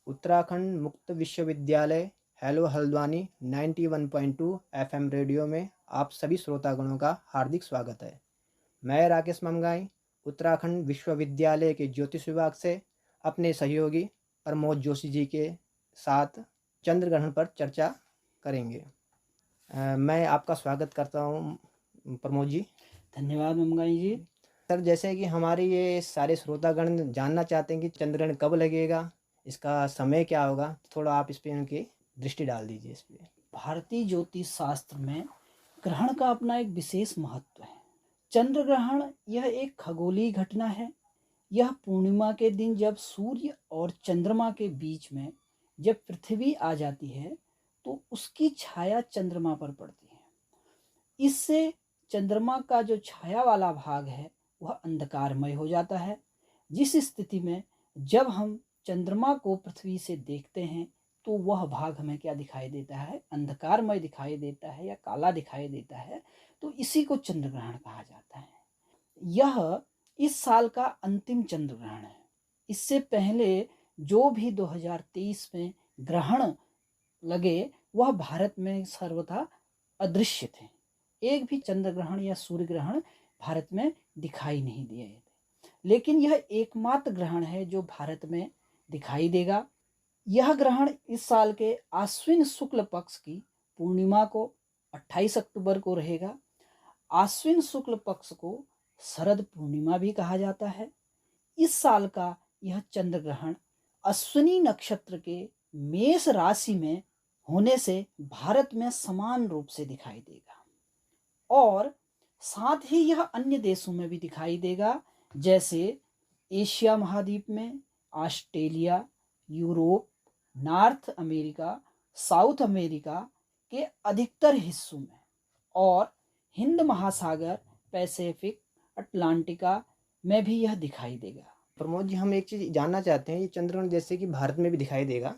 उत्तराखंड मुक्त विश्वविद्यालय hello Haldwani 91.2 FM radio में आप सभी श्रोतागणों का हार्दिक स्वागत है। मैं राकेश ममगाई उत्तराखंड विश्वविद्यालय के ज्योतिष विभाग से अपने सहयोगी प्रमोद जोशी जी के साथ चंद्र ग्रहण पर चर्चा करेंगे। मैं आपका स्वागत करता हूं प्रमोद जी। धन्यवाद ममगाई जी। सर, जैसे कि हमारे ये सारे श्रोतागण जानना चाहते हैं कि चंद्र ग्रहण कब लगेगा, इसका समय क्या होगा, थोड़ा आप इस पे उनकी दृष्टि डाल दीजिए इस पे। भारतीय ज्योतिष शास्त्र में ग्रहण का अपना एक विशेष महत्व है। चंद्र ग्रहण यह एक खगोलीय घटना है। यह पूर्णिमा के दिन जब सूर्य और चंद्रमा के बीच में जब पृथ्वी आ जाती है तो उसकी छाया चंद्रमा पर पड़ती है। इससे चंद्रमा का जो छाया वाला भाग है वह अंधकारमय हो जाता है, जिस स्थिति में जब हम चंद्रमा को पृथ्वी से देखते हैं तो वह भाग हमें क्या दिखाई देता है, अंधकारमय दिखाई देता है या काला दिखाई देता है। तो इसी को चंद्र ग्रहण कहा जाता है। यह इस साल का अंतिम चंद्र ग्रहण है। इससे पहले जो भी 2023 में ग्रहण लगे वह भारत में सर्वथा अदृश्य थे। एक भी चंद्र ग्रहण या सूर्य ग्रहण भारत में दिखाई नहीं दिए थे, लेकिन यह एकमात्र ग्रहण है जो भारत में दिखाई देगा। यह ग्रहण इस साल के आश्विन शुक्ल पक्ष की पूर्णिमा को 28 अक्टूबर को रहेगा। आश्विन शुक्ल पक्ष को शरद पूर्णिमा भी कहा जाता है। इस साल का यह चंद्र ग्रहण अश्विनी नक्षत्र के मेष राशि में होने से भारत में समान रूप से दिखाई देगा और साथ ही यह अन्य देशों में भी दिखाई देगा, जैसे एशिया महाद्वीप में, Australia, Europe, north America, south America के अधिकतर हिस्सों में और हिंद महासागर, पैसिफिक, अटलांटिका में भी यह दिखाई देगा। प्रमोद जी, हम एक चीज़ जानना चाहते हैं, ये चंद्रग्रहण जैसे कि भारत में भी दिखाई देगा,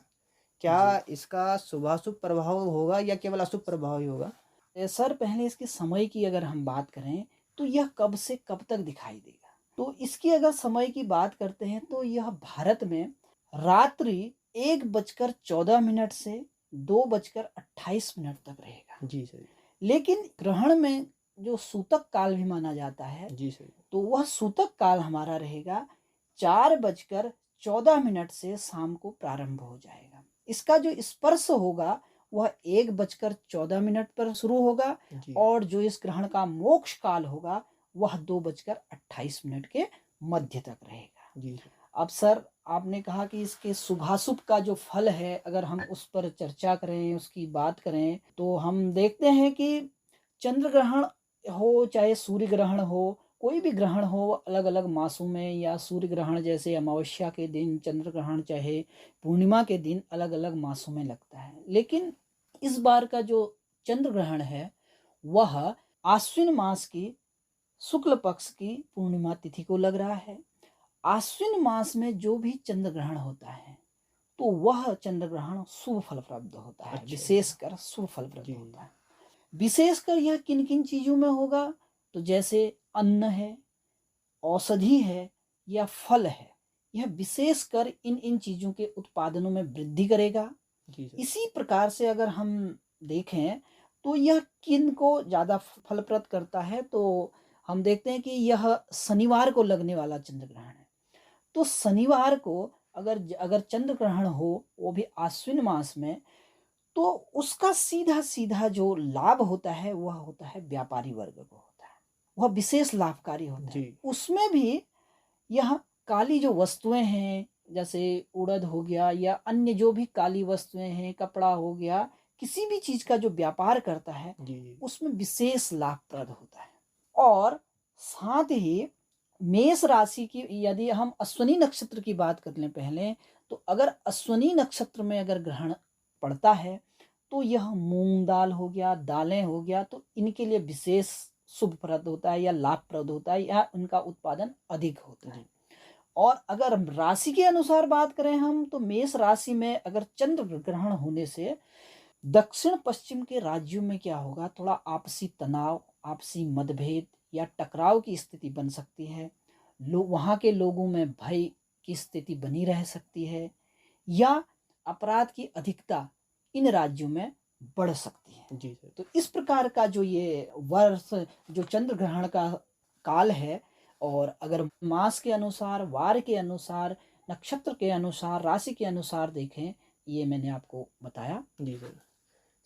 क्या इसका शुभाशुभ प्रभाव होगा या केवल अशुभ प्रभाव ही होगा? सर, पहले इसके समय की अगर हम बात करें तो यह कब से कब तक दिखाई देगा, तो इसकी अगर समय की बात करते हैं तो यह भारत में रात्रि 1:14 से 2:28 तक रहेगा। जी सर। लेकिन ग्रहण में जो सूतक काल भी माना जाता है, जी सर। तो वह सूतक काल हमारा रहेगा 4:14 से शाम को प्रारंभ हो जाएगा। इसका जो स्पर्श होगा वह 1:14 पर शुरू होगा और जो इस ग्रहण का मोक्ष काल होगा वह 2:28 के मध्य तक रहेगा। जी। अब सर, आपने कहा कि इसके शुभाशुभ का जो फल है अगर हम उस पर चर्चा करें, उसकी बात करें, तो हम देखते हैं कि चंद्र ग्रहण हो चाहे सूर्य ग्रहण हो, कोई भी ग्रहण हो अलग अलग मासों में, या सूर्य ग्रहण जैसे अमावस्या के दिन, चंद्र ग्रहण चाहे पूर्णिमा के दिन अलग अलग मासों में लगता है। लेकिन इस बार का जो चंद्र ग्रहण है वह आश्विन मास की शुक्ल पक्ष की पूर्णिमा तिथि को लग रहा है। आश्विन मास में जो भी चंद्र ग्रहण होता है तो वह चंद्र ग्रहण शुभ फलप्रद होता है। विशेषकर शुभ फलप्रद होता है। विशेषकर यह किन किन चीजों में होगा, तो जैसे अन्न है, औषधि है या फल है, यह विशेषकर इन चीजों के उत्पादनों में वृद्धि करेगा। इसी प्रकार से अगर हम देखें तो यह किन को ज्यादा फलप्रद करता है, तो हम देखते हैं कि यह शनिवार को लगने वाला चंद्र ग्रहण है। तो शनिवार को अगर चंद्र ग्रहण हो, वो भी आश्विन मास में, तो उसका सीधा सीधा जो लाभ होता है वह होता है व्यापारी वर्ग को होता है, वह विशेष लाभकारी होता है। उसमें भी यह काली जो वस्तुएं हैं, जैसे उड़द हो गया या अन्य जो भी काली वस्तुएं हैं, कपड़ा हो गया, किसी भी चीज का जो व्यापार करता है उसमें विशेष लाभप्रद होता है। और साथ ही मेष राशि की यदि हम अश्विनी नक्षत्र की बात कर लें पहले, तो अगर अश्विनी नक्षत्र में अगर ग्रहण पड़ता है तो यह मूंग दाल हो गया, दालें हो गया, तो इनके लिए विशेष शुभप्रद होता है या लाभप्रद होता है या उनका उत्पादन अधिक होता है। और अगर राशि के अनुसार बात करें हम, तो मेष राशि में अगर चंद्र ग्रहण होने से दक्षिण पश्चिम के राज्यों में क्या होगा, थोड़ा आपसी तनाव, आपसी मतभेद या टकराव की स्थिति बन सकती है। वहां के लोगों में भय की स्थिति बनी रह सकती है, या अपराध की अधिकता इन राज्यों में बढ़ सकती है। जी सर। तो इस प्रकार का जो ये वर्ष जो चंद्र ग्रहण का काल है, और अगर मास के अनुसार, वार के अनुसार, नक्षत्र के अनुसार, राशि के अनुसार देखें, ये मैंने आपको बताया। जी सर।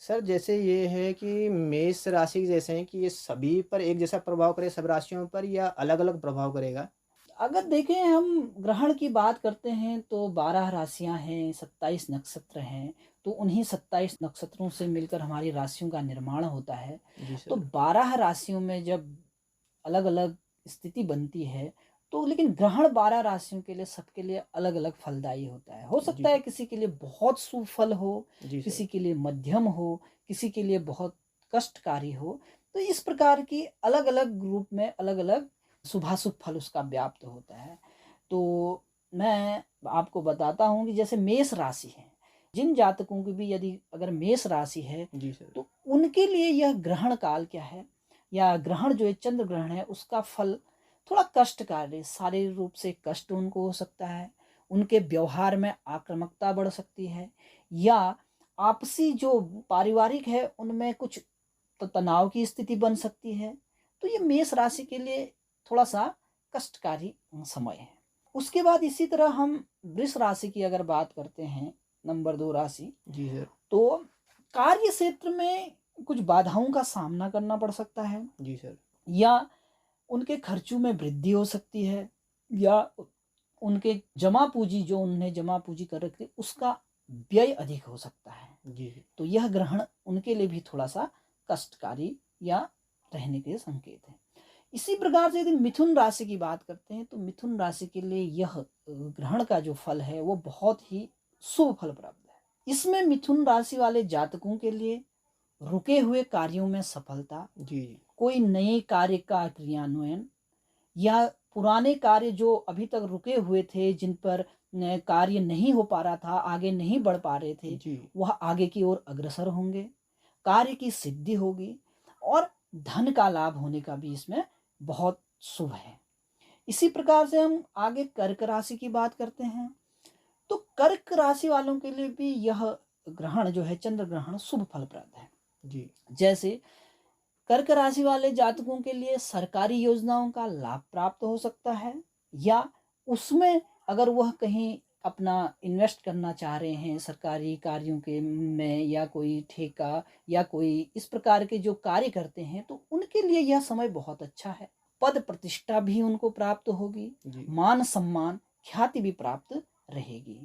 सर जैसे ये है कि मेष राशि जैसे हैं कि ये सभी पर एक जैसा प्रभाव करे, सब राशियों पर, या अलग अलग प्रभाव करेगा? अगर देखें हम ग्रहण की बात करते हैं तो 12 राशियां हैं, 27 नक्षत्र हैं, तो उन्हीं 27 नक्षत्रों से मिलकर हमारी राशियों का निर्माण होता है। जी तो सर। 12 राशियों में जब अलग अलग स्थिति बनती है, तो लेकिन ग्रहण 12 राशियों के लिए सबके लिए अलग अलग फलदायी होता है। हो जी सकता है सर। किसी के लिए बहुत शुभ फल हो, जी सर। किसी के लिए मध्यम हो, किसी के लिए बहुत कष्टकारी हो। तो इस प्रकार की अलग अलग रूप में अलग अलग शुभाशुभ फल उसका व्याप्त होता है। तो मैं आपको बताता हूँ कि जैसे मेष राशि है, जिन जातकों की भी यदि अगर मेष राशि है, जी सर। तो उनके लिए यह ग्रहण काल क्या है, या ग्रहण जो है चंद्र ग्रहण है, उसका फल थोड़ा कष्टकारी, शारीरिक रूप से कष्ट उनको हो सकता है, उनके व्यवहार में आक्रामकता बढ़ सकती है, या आपसी जो पारिवारिक है उनमें कुछ तनाव की स्थिति बन सकती है। तो ये मेष राशि के लिए थोड़ा सा कष्टकारी समय है। उसके बाद इसी तरह हम वृष राशि की अगर बात करते हैं, नंबर 2 राशि, जी सर। तो कार्य क्षेत्र में कुछ बाधाओं का सामना करना पड़ सकता है, जी सर। या उनके खर्चों में वृद्धि हो सकती है, या उनके जमा पूंजी जो उन्हें जमा पूंजी कर रखी है उसका व्यय अधिक हो सकता है। जी। तो यह ग्रहण उनके लिए भी थोड़ा सा कष्टकारी या रहने के संकेत है। इसी प्रकार से यदि मिथुन राशि की बात करते हैं, तो मिथुन राशि के लिए यह ग्रहण का जो फल है वो बहुत ही शुभ फल प्राप्त है। इसमें मिथुन राशि वाले जातकों के लिए रुके हुए कार्यों में सफलता, जी। कोई नए कार्य का क्रियान्वयन, या पुराने कार्य जो अभी तक रुके हुए थे, जिन पर कार्य नहीं हो पा रहा था, आगे नहीं बढ़ पा रहे थे, जी। वह आगे की ओर अग्रसर होंगे, कार्य की सिद्धि होगी, और धन का लाभ होने का भी इसमें बहुत शुभ है। इसी प्रकार से हम आगे कर्क राशि की बात करते हैं, तो कर्क राशि वालों के लिए भी यह ग्रहण जो है चंद्र ग्रहण शुभ फलप्रद है। जी। जैसे कर्क राशि वाले जातकों के लिए सरकारी योजनाओं का लाभ प्राप्त हो सकता है, या उसमें अगर वह कहीं अपना इन्वेस्ट करना चाह रहे हैं सरकारी कार्यों के में, या कोई ठेका या कोई इस प्रकार के जो कार्य करते हैं, तो उनके लिए यह समय बहुत अच्छा है। पद प्रतिष्ठा भी उनको प्राप्त होगी, जी। मान सम्मान ख्याति भी प्राप्त रहेगी।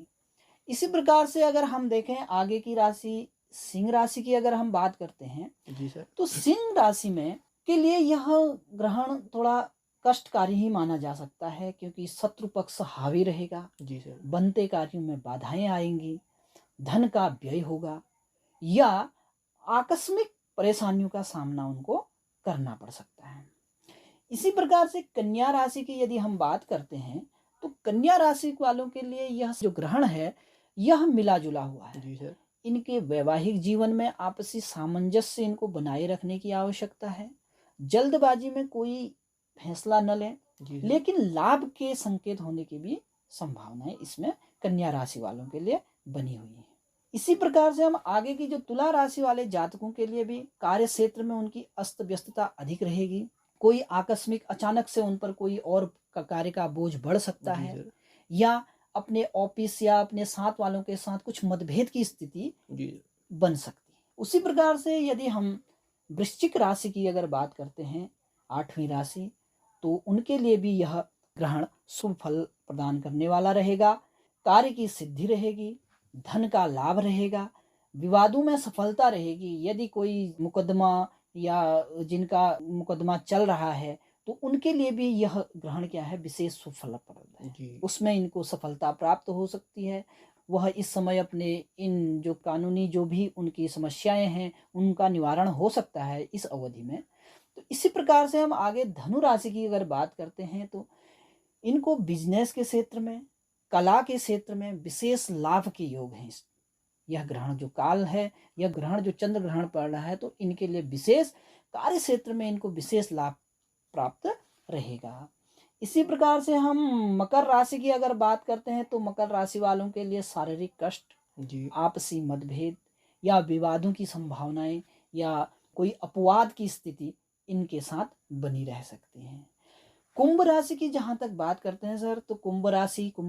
इसी प्रकार से अगर हम देखें आगे की राशि सिंह राशि की अगर हम बात करते हैं, जी सर। तो सिंह राशि में के लिए यह ग्रहण थोड़ा कष्टकारी ही माना जा सकता है, क्योंकि शत्रु पक्ष हावी रहेगा, जी सर। बनते कार्यों में बाधाएं आएंगी, धन का व्यय होगा, या आकस्मिक परेशानियों का सामना उनको करना पड़ सकता है। इसी प्रकार से कन्या राशि की यदि हम बात करते हैं, तो कन्या राशि वालों के लिए यह जो ग्रहण है यह मिला जुला हुआ है। जी सर। इनके वैवाहिक जीवन में आपसी सामंजस्य इनको बनाए रखने की आवश्यकता है। जल्दबाजी में कोई फैसला न लें, जी सर। लेकिन लाभ के संकेत होने की भी संभावनाएं इसमें कन्या राशि वालों के लिए बनी हुई है। इसी प्रकार से हम आगे की जो तुला राशि वाले जातकों के लिए भी कार्य क्षेत्र में उनकी अस्त व्यस्तता अधिक रहेगी। कोई आकस्मिक अचानक से उन पर कोई और कार्य का बोझ बढ़ सकता जी है, सर। या अपने ऑफिस या अपने साथ वालों के साथ कुछ मतभेद की स्थिति जी। बन सकती है। उसी प्रकार से यदि हम वृश्चिक राशि की अगर बात करते हैं, 8वीं राशि, तो उनके लिए भी यह ग्रहण शुभ फल प्रदान करने वाला रहेगा। कार्य की सिद्धि रहेगी, धन का लाभ रहेगा, विवादों में सफलता रहेगी। यदि कोई मुकदमा या जिनका मुकदमा चल रहा है, तो उनके लिए भी यह ग्रहण क्या है विशेष शुभ फलप्रद है। जी। उसमें इनको सफलता प्राप्त हो सकती है। वह इस समय अपने इन जो कानूनी जो भी उनकी समस्याएं हैं उनका निवारण हो सकता है इस अवधि में। तो इसी प्रकार से हम आगे धनु राशि की अगर बात करते हैं, तो इनको बिजनेस के क्षेत्र में, कला के क्षेत्र में विशेष लाभ के योग हैं। यह ग्रहण जो काल है, यह ग्रहण जो चंद्र ग्रहण पड़ रहा है, तो इनके लिए विशेष कार्य क्षेत्र में इनको विशेष लाभ प्राप्त रहेगा। इसी प्रकार से हम मकर राशि की अगर बात करते हैं, तो मकर राशि वालों के लिए शारीरिक कष्ट, जी। आपसी मतभेद या विवादों की संभावनाएं या कोई अपवाद की स्थिति इनके साथ बनी रह सकती है। कुंभ राशि की जहाँ तक बात करते हैं सर, तो कुंभ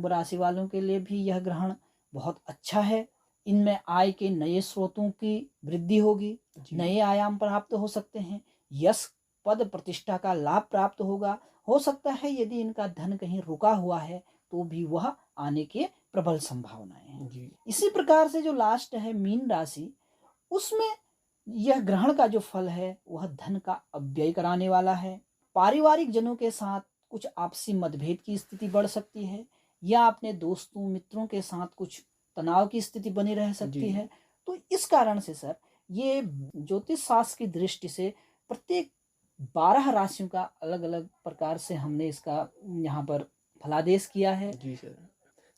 राशि वालों के लिए भी यह ग्रहण बहुत अच्छा है। इनमें आय के नए स्रोतों की वृद्धि होगी, जी। नए आयाम प्राप्त हो सकते हैं, यश पद प्रतिष्ठा का लाभ प्राप्त होगा। हो सकता है यदि इनका धन कहीं रुका हुआ है तो भी वह आने के प्रबल संभावनाएं हैं। जी। इसी प्रकार से जो लास्ट है मीन राशि, उसमें यह ग्रहण का जो फल है वह धन का अपव्यय कराने वाला है। पारिवारिक जनों के साथ कुछ आपसी मतभेद की स्थिति बढ़ सकती है या अपने दोस्तों मित्रों के साथ कुछ तनाव की स्थिति बनी रह सकती जी। है। तो इस कारण से सर, ये ज्योतिष शास्त्र की दृष्टि से प्रत्येक 12 राशियों का अलग अलग प्रकार से हमने इसका यहाँ पर फलादेश किया है। जी सर।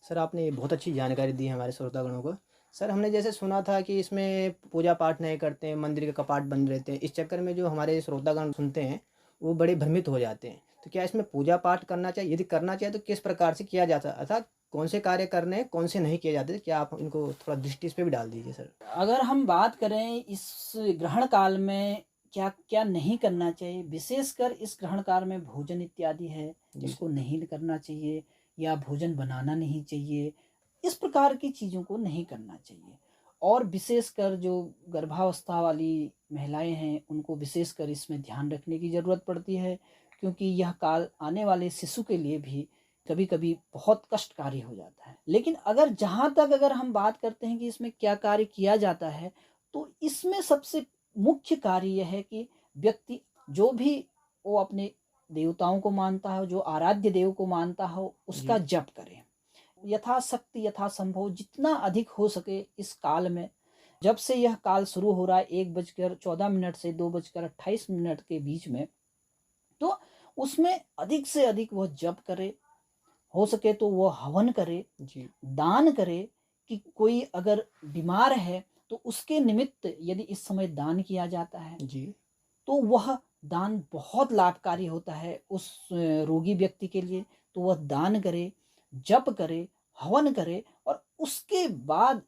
सर आपने बहुत अच्छी जानकारी दी है हमारे श्रोतागणों को। सर हमने जैसे सुना था कि इसमें पूजा पाठ नहीं करते हैं, मंदिर के कपाट बंद रहते हैं, इस चक्कर में जो हमारे श्रोतागण सुनते हैं वो बड़े भ्रमित हो जाते हैं। तो क्या इसमें पूजा पाठ करना चाहिए? यदि करना चाहिए तो किस प्रकार से किया जाता है, अर्थात कौन से कार्य करने हैं, कौन से नहीं किए जाते? क्या आप इनको थोड़ा दृष्टि इस पे भी डाल दीजिए सर। अगर हम बात करें इस ग्रहण काल में क्या क्या नहीं करना चाहिए, विशेषकर इस ग्रहण काल में भोजन इत्यादि है जी उसको सर। नहीं करना चाहिए या भोजन बनाना नहीं चाहिए, इस प्रकार की चीज़ों को नहीं करना चाहिए। और विशेषकर जो गर्भावस्था वाली महिलाएं हैं उनको विशेषकर इसमें ध्यान रखने की ज़रूरत पड़ती है, क्योंकि यह काल आने वाले शिशु के लिए भी कभी कभी बहुत कष्टकारी हो जाता है। लेकिन अगर जहाँ तक अगर हम बात करते हैं कि इसमें क्या कार्य किया जाता है, तो इसमें सबसे मुख्य कार्य यह है कि व्यक्ति जो भी वो अपने देवताओं को मानता हो, जो आराध्य देव को मानता हो, उसका जी। जप करे यथाशक्ति यथासंभव जितना अधिक हो सके इस काल में। जब से यह काल शुरू हो रहा है 1:14 से 2:28 के बीच में, तो उसमें अधिक से अधिक वह जप करे, हो सके तो वो हवन करे, जी। दान करे। कि कोई अगर बीमार है तो उसके निमित्त यदि इस समय दान किया जाता है जी। तो वह दान बहुत लाभकारी होता है उस रोगी व्यक्ति के लिए। तो वह दान करे, जप करे, हवन करे, और उसके बाद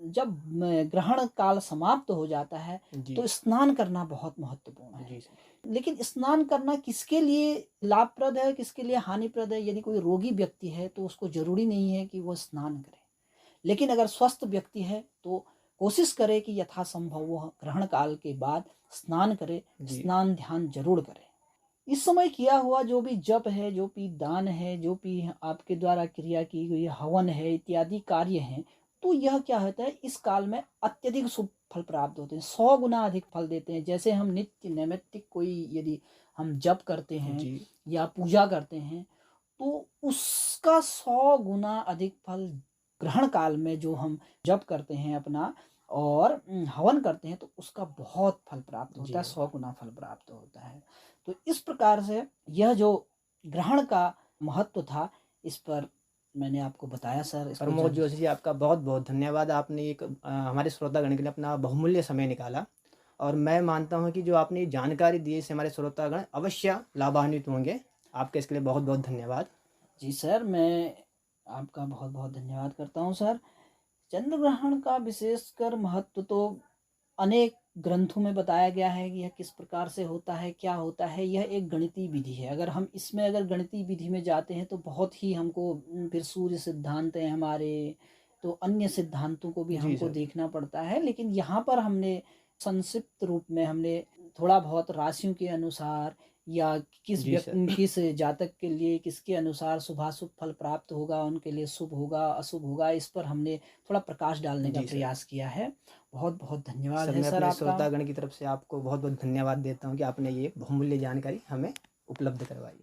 जब ग्रहण काल समाप्त हो जाता है जी। तो स्नान करना बहुत महत्वपूर्ण है। जी सर। लेकिन स्नान करना किसके लिए लाभप्रद है, किसके लिए हानिप्रद है? यदि कोई रोगी व्यक्ति है तो उसको जरूरी नहीं है कि वह स्नान करे, लेकिन अगर स्वस्थ व्यक्ति है तो कोशिश करे कि यथासंभव वह ग्रहण काल के बाद स्नान करे, जी। स्नान ध्यान जरूर करे। इस समय किया हुआ जो भी जप है, जो भी दान है, जो भी आपके द्वारा क्रिया की गई हवन है इत्यादि कार्य हैं, तो यह क्या होता है इस काल में अत्यधिक शुभ फल प्राप्त होते हैं, 100 गुना अधिक फल देते हैं। जैसे हम नित्य नैमित्तिक कोई यदि हम जप करते हैं जी। या पूजा करते हैं तो उसका 100 गुना अधिक फल ग्रहण काल में जो हम जप करते हैं अपना और हवन करते हैं तो उसका बहुत फल प्राप्त होता है, जी। 100 गुना फल प्राप्त होता है। तो इस प्रकार से यह जो ग्रहण का महत्व था, इस पर मैंने आपको बताया सर। इसको प्रमोद जान जोशी जी आपका बहुत बहुत धन्यवाद। आपने एक हमारे श्रोतागण के लिए अपना बहुमूल्य समय निकाला और मैं मानता हूँ कि जो आपने जानकारी दी इससे हमारे श्रोतागण अवश्य लाभान्वित होंगे। आपके इसके लिए बहुत बहुत धन्यवाद। जी सर, मैं आपका बहुत बहुत धन्यवाद करता हूँ सर। चंद्र ग्रहण का विशेषकर महत्व तो अनेक ग्रंथों में बताया गया है कि यह किस प्रकार से होता है, क्या होता है। यह एक गणितीय विधि है। अगर हम इसमें अगर गणितीय विधि में जाते हैं तो बहुत ही हमको फिर सूर्य सिद्धांत है हमारे, तो अन्य सिद्धांतों को भी जी हमको सर। देखना पड़ता है। लेकिन यहाँ पर हमने संक्षिप्त रूप में हमने थोड़ा बहुत राशियों के अनुसार या किस जी सर। व्यक्ति किस जातक के लिए किसके अनुसार शुभाशुभ फल प्राप्त होगा, उनके लिए शुभ होगा अशुभ होगा, इस पर हमने थोड़ा प्रकाश डालने का जी सर। प्रयास किया है। बहुत बहुत धन्यवाद सर है मैं सर अपने आपका। श्रोतागण की तरफ से आपको बहुत बहुत धन्यवाद देता हूँ कि आपने ये बहुमूल्य जानकारी हमें उपलब्ध करवाई।